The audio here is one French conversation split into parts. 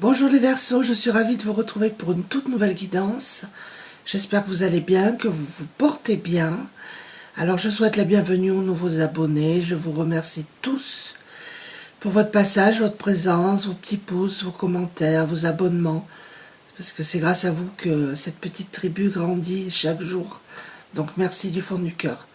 Bonjour les Verseaux, je suis ravie de vous retrouver pour une toute nouvelle guidance. J'espère que vous allez bien, que vous vous portez bien. Alors je souhaite la bienvenue aux nouveaux abonnés. Je vous remercie tous pour votre passage, votre présence, vos petits pouces, vos commentaires, vos abonnements. Parce que c'est grâce à vous que cette petite tribu grandit chaque jour. Donc merci du fond du cœur.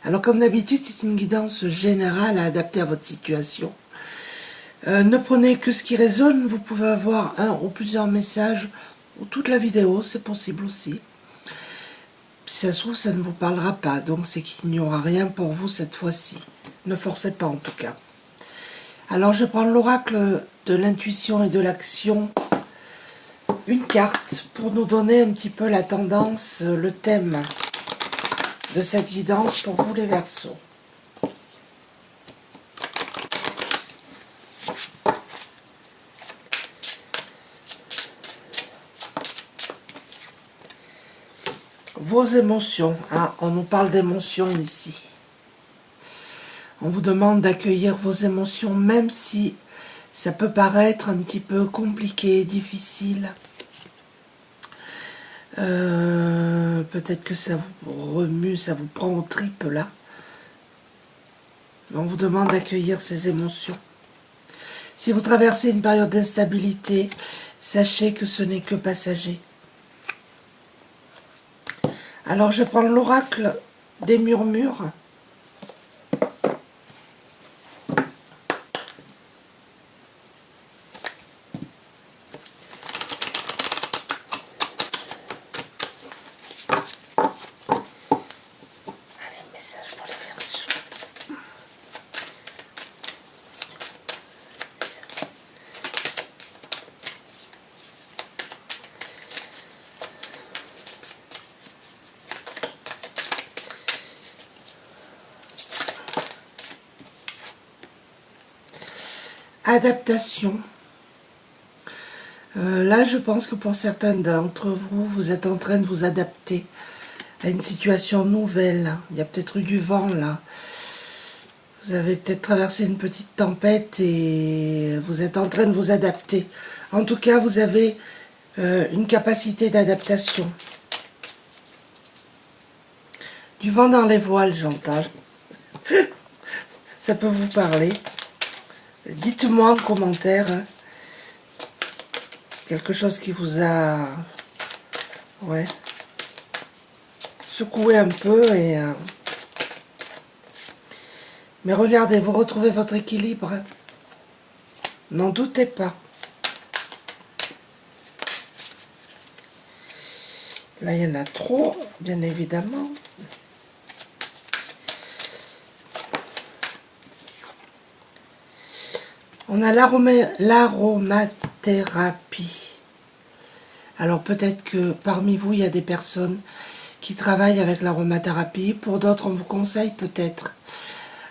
Alors comme d'habitude, c'est une guidance générale à adapter à votre situation. Ne prenez que ce qui résonne, vous pouvez avoir un ou plusieurs messages ou toute la vidéo, c'est possible aussi. Si ça se trouve, ça ne vous parlera pas, donc c'est qu'il n'y aura rien pour vous cette fois-ci. Ne forcez pas en tout cas. Alors je prends l'oracle de l'intuition et de l'action, une carte pour nous donner un petit peu la tendance, le thème de cette guidance pour vous les Verseaux. Vos émotions, ah, on nous parle d'émotions ici. On vous demande d'accueillir vos émotions, même si ça peut paraître un petit peu compliqué, difficile. Peut-être que ça vous remue, ça vous prend aux tripes là. On vous demande d'accueillir ces émotions. Si vous traversez une période d'instabilité, sachez que ce n'est que passager. Alors je prends l'oracle des murmures. Allez, message pour les Verseaux. Adaptation. Là, je pense que pour certains d'entre vous, vous êtes en train de vous adapter à une situation nouvelle. Il y a peut-être eu du vent là. Vous avez peut-être traversé une petite tempête et vous êtes en train de vous adapter. En tout cas, vous avez une capacité d'adaptation. Du vent dans les voiles, j'entends. Ça peut vous parler. Dites-moi en commentaire quelque chose qui vous a secoué un peu. Mais regardez, vous retrouvez votre équilibre. N'en doutez pas. Là, il y en a trop, bien évidemment. On a l'aromathérapie. Alors peut-être que parmi vous, il y a des personnes qui travaillent avec l'aromathérapie. Pour d'autres, on vous conseille peut-être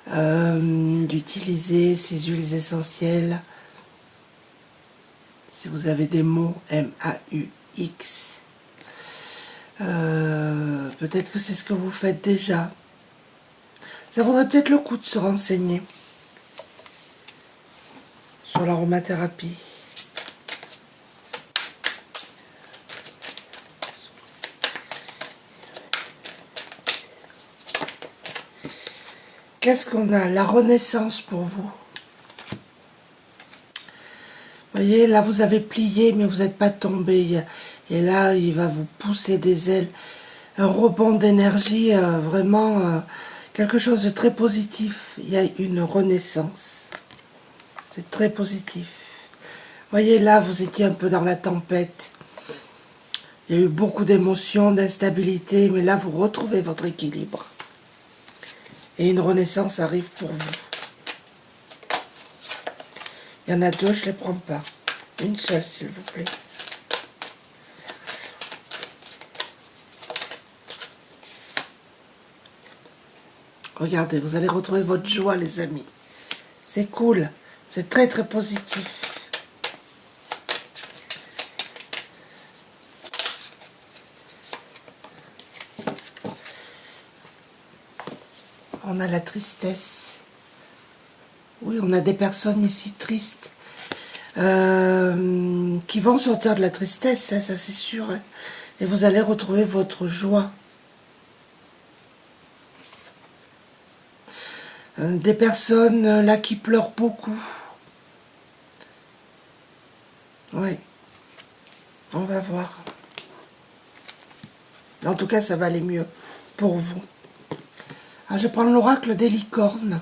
d'utiliser ces huiles essentielles. Si vous avez des mots, M-A-U-X. Peut-être que c'est ce que vous faites déjà. Ça vaudrait peut-être le coup de se renseigner sur l'aromathérapie. Qu'est-ce qu'on a? La renaissance pour vous. Vous voyez, là vous avez plié, mais vous n'êtes pas tombé. Et là, il va vous pousser des ailes. Un rebond d'énergie, vraiment quelque chose de très positif. Il y a une renaissance. C'est très positif. Vous voyez, là, vous étiez un peu dans la tempête. Il y a eu beaucoup d'émotions, d'instabilité, mais là, vous retrouvez votre équilibre. Et une renaissance arrive pour vous. Il y en a deux, je ne les prends pas. Une seule, s'il vous plaît. Regardez, vous allez retrouver votre joie, les amis. C'est cool. C'est très, très positif. On a la tristesse. Oui, on a des personnes ici tristes. qui vont sortir de la tristesse, hein, ça c'est sûr. Hein, et vous allez retrouver votre joie. Des personnes là qui pleurent beaucoup. Oui, on va voir. En tout cas, ça va aller mieux pour vous. Alors, je vais prendre l'oracle des licornes.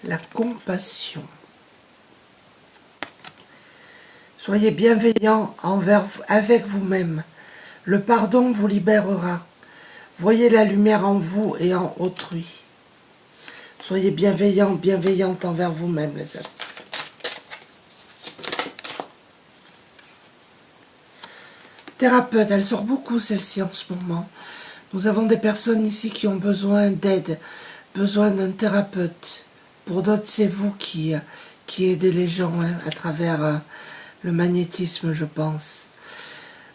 La compassion. Soyez bienveillant avec vous-même. Le pardon vous libérera. Voyez la lumière en vous et en autrui. Soyez bienveillant, bienveillante envers vous-même, les amis. Thérapeute, elle sort beaucoup celle-ci en ce moment. Nous avons des personnes ici qui ont besoin d'aide, besoin d'un thérapeute. Pour d'autres, c'est vous qui aidez les gens hein, à travers le magnétisme, je pense.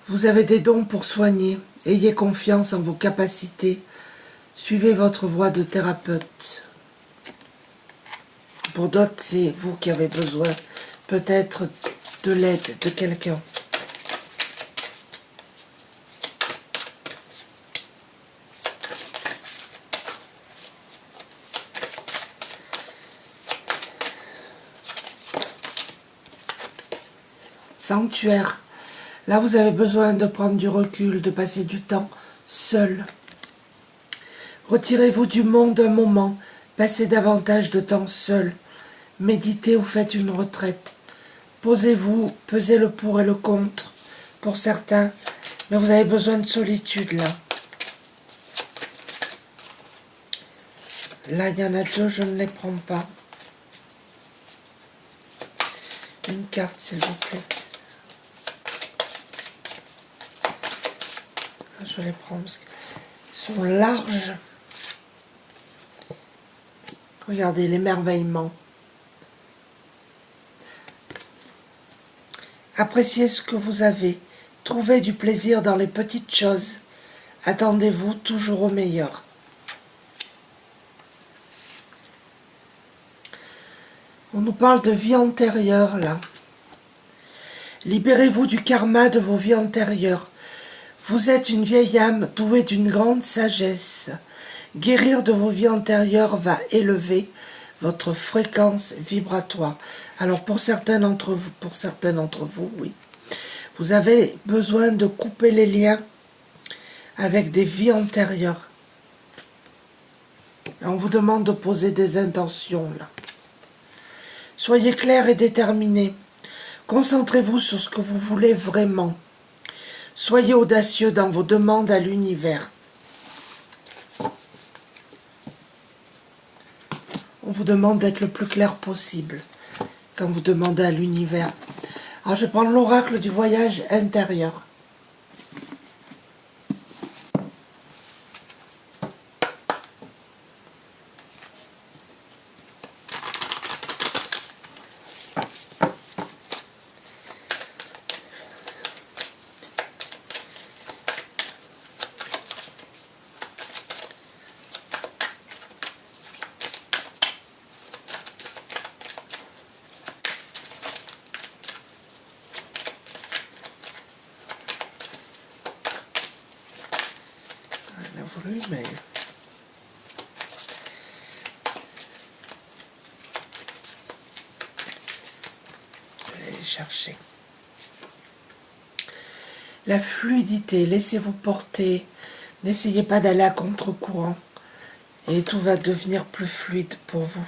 Vous avez des dons pour soigner. Ayez confiance en vos capacités. Suivez votre voie de thérapeute. Pour d'autres, c'est vous qui avez besoin peut-être de l'aide de quelqu'un. Sanctuaire. Là, vous avez besoin de prendre du recul, de passer du temps seul. Retirez-vous du monde un moment. Passez davantage de temps seul. Méditez ou faites une retraite. Posez-vous, pesez le pour et le contre pour certains. Mais vous avez besoin de solitude, là. Là, il y en a deux, je ne les prends pas. Une carte, s'il vous plaît. Je les prends parce qu'ils sont larges. Regardez l'émerveillement. Appréciez ce que vous avez. Trouvez du plaisir dans les petites choses. Attendez-vous toujours au meilleur. On nous parle de vie antérieure, là. Libérez-vous du karma de vos vies antérieures. Vous êtes une vieille âme douée d'une grande sagesse. Guérir de vos vies antérieures va élever votre fréquence vibratoire. Alors pour certains d'entre vous, oui. Vous avez besoin de couper les liens avec des vies antérieures. Et on vous demande de poser des intentions là. Soyez clair et déterminé. Concentrez-vous sur ce que vous voulez vraiment. Soyez audacieux dans vos demandes à l'univers. On vous demande d'être le plus clair possible quand vous demandez à l'univers. Alors je vais prendre l'oracle du voyage intérieur. Mais je vais aller chercher. La fluidité, laissez-vous porter, n'essayez pas d'aller à contre-courant et tout va devenir plus fluide pour vous.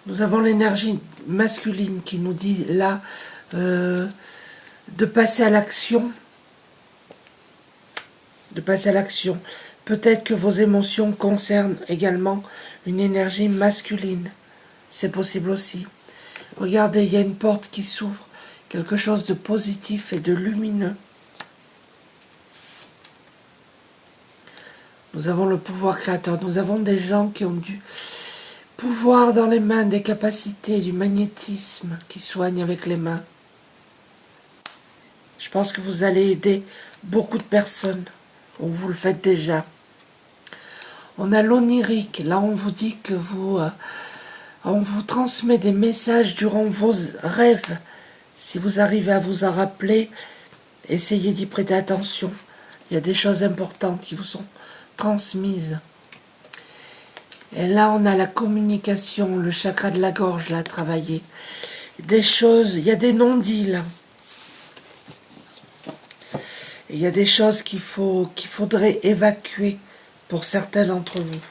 Nous avons l'énergie masculine qui nous dit là de passer à l'action. De passer à l'action, Peut-être que vos émotions concernent également une énergie masculine. C'est possible aussi. Regardez, il y a une porte qui s'ouvre, quelque chose de positif et de lumineux. Nous avons le pouvoir créateur. Nous avons des gens qui ont du pouvoir dans les mains, des capacités, du magnétisme qui soignent avec les mains. Je pense que vous allez aider beaucoup de personnes, ou vous le faites déjà. On a l'onirique, là on vous dit que on vous transmet des messages durant vos rêves. Si vous arrivez à vous en rappeler, essayez d'y prêter attention. Il y a des choses importantes qui vous sont transmises. Et là on a la communication, le chakra de la gorge là travaillé. Des choses, il y a des non-dits là. Il y a des choses qu'il faudrait évacuer pour certains d'entre vous.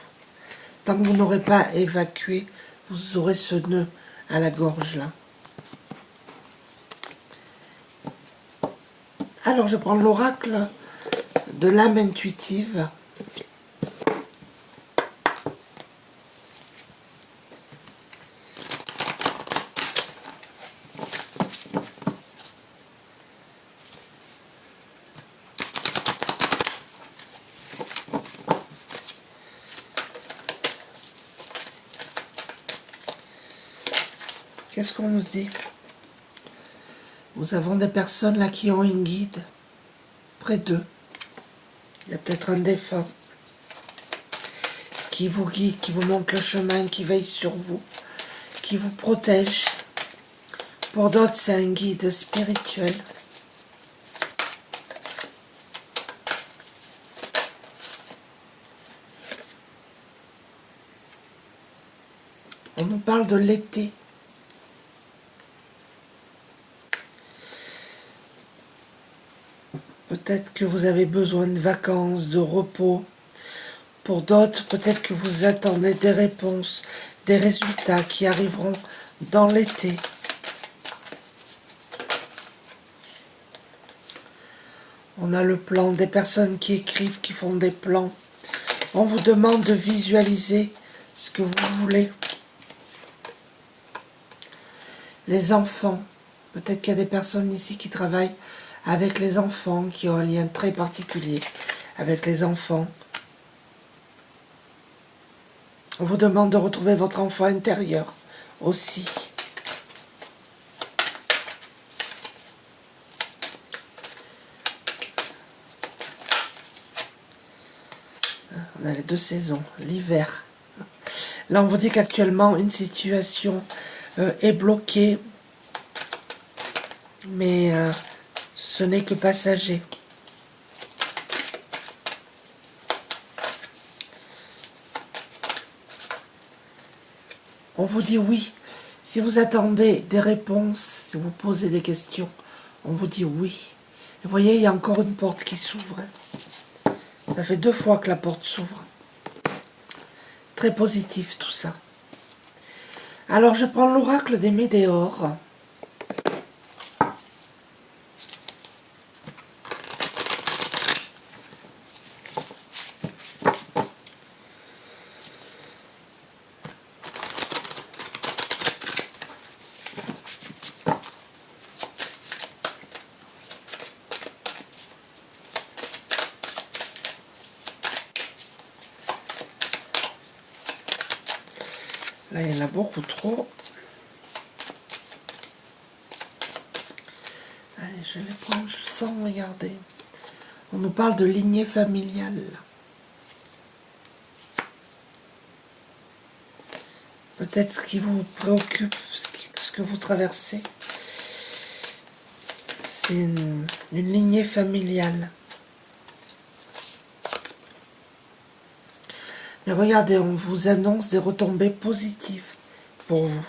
Tant que vous n'aurez pas évacué, vous aurez ce nœud à la gorge là. Alors je prends l'oracle de l'âme intuitive. Qu'est-ce qu'on nous dit? Nous avons des personnes là qui ont une guide près d'eux. Il y a peut-être un défunt qui vous guide, qui vous montre le chemin, qui veille sur vous, qui vous protège. Pour d'autres, c'est un guide spirituel. On nous parle de l'été. Peut-être que vous avez besoin de vacances, de repos. Pour d'autres, peut-être que vous attendez des réponses, des résultats qui arriveront dans l'été. On a le plan des personnes qui écrivent, qui font des plans. On vous demande de visualiser ce que vous voulez. Les enfants. Peut-être qu'il y a des personnes ici qui travaillent avec les enfants, qui ont un lien très particulier avec les enfants. On vous demande de retrouver votre enfant intérieur aussi. On a les deux saisons, l'hiver. Là, on vous dit qu'actuellement, une situation est bloquée, mais ce n'est que passager. On vous dit oui. Si vous attendez des réponses, si vous posez des questions, on vous dit oui. Et vous voyez, il y a encore une porte qui s'ouvre. Ça fait 2 fois que la porte s'ouvre. Très positif tout ça. Alors je prends l'oracle des météores. Là, il y en a beaucoup trop. Allez, je vais les prendre sans regarder. On nous parle de lignée familiale. Peut-être ce qui vous préoccupe, ce que vous traversez, c'est une lignée familiale. Mais regardez, on vous annonce des retombées positives pour vous.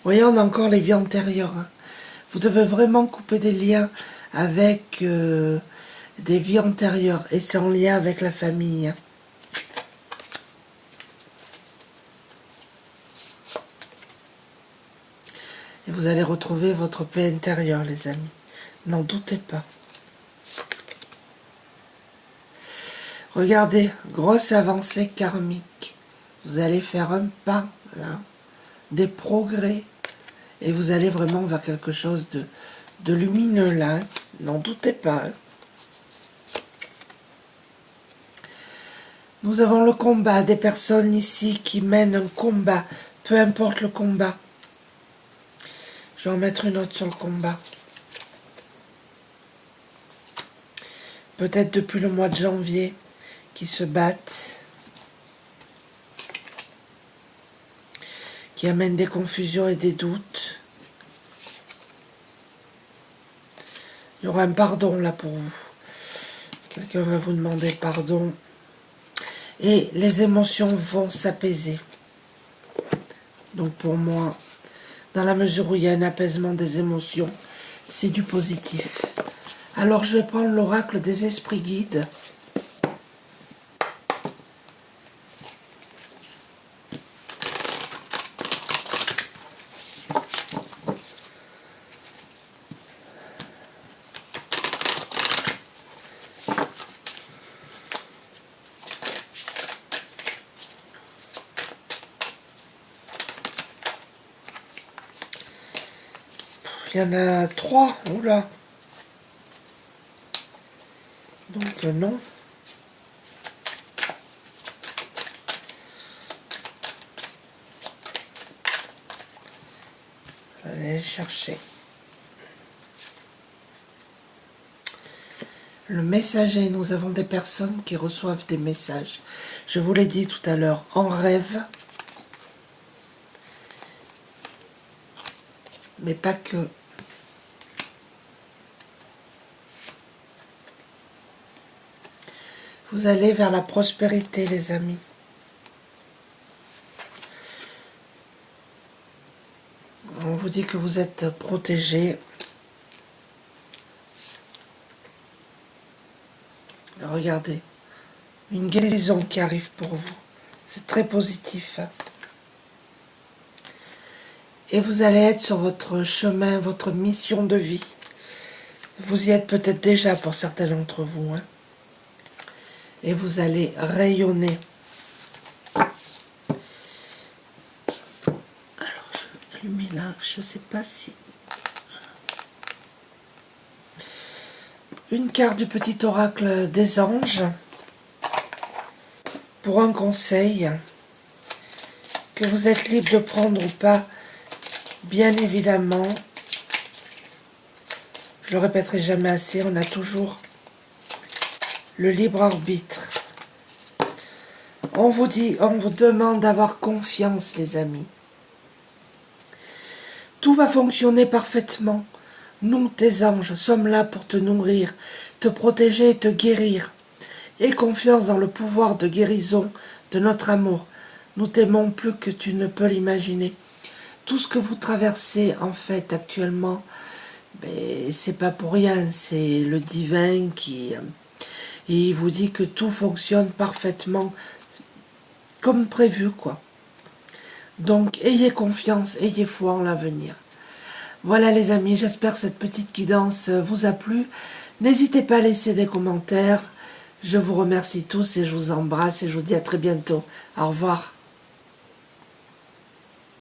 Voyez, on a encore les vies antérieures. Vous devez vraiment couper des liens avec des vies antérieures. Et c'est en lien avec la famille. Et vous allez retrouver votre paix intérieure, les amis. N'en doutez pas. Regardez, grosse avancée karmique. Vous allez faire un pas, là, des progrès. Et vous allez vraiment vers quelque chose de lumineux, là. Hein. N'en doutez pas. Hein. Nous avons le combat, des personnes ici qui mènent un combat, peu importe le combat. Je vais en mettre une autre sur le combat. Peut-être depuis le mois de janvier, qui se battent, qui amènent des confusions et des doutes. Il y aura un pardon là pour vous. Quelqu'un va vous demander pardon. Et les émotions vont s'apaiser. Donc pour moi, dans la mesure où il y a un apaisement des émotions, c'est du positif. Alors je vais prendre l'oracle des esprits guides. Il y en a 3, oula. Donc non. Je vais aller les chercher. Le messager, nous avons des personnes qui reçoivent des messages. Je vous l'ai dit tout à l'heure, en rêve. Mais pas que. Vous allez vers la prospérité, les amis. On vous dit que vous êtes protégés. Regardez, une guérison qui arrive pour vous. C'est très positif. Et vous allez être sur votre chemin, votre mission de vie. Vous y êtes peut-être déjà pour certains d'entre vous. Hein. Et vous allez rayonner. Alors, je vais allumer là, je ne sais pas si... Une carte du petit oracle des anges. Pour un conseil. Que vous êtes libre de prendre ou pas. Bien évidemment. Je le répéterai jamais assez, on a toujours le libre arbitre. On vous dit, on vous demande d'avoir confiance, les amis. Tout va fonctionner parfaitement. Nous, tes anges, sommes là pour te nourrir, te protéger et te guérir. Aie confiance dans le pouvoir de guérison de notre amour. Nous t'aimons plus que tu ne peux l'imaginer. Tout ce que vous traversez, en fait, actuellement, c'est pas pour rien. C'est le divin qui... Et il vous dit que tout fonctionne parfaitement comme prévu, quoi. Donc, ayez confiance, ayez foi en l'avenir. Voilà les amis, j'espère que cette petite guidance vous a plu. N'hésitez pas à laisser des commentaires. Je vous remercie tous et je vous embrasse et je vous dis à très bientôt. Au revoir.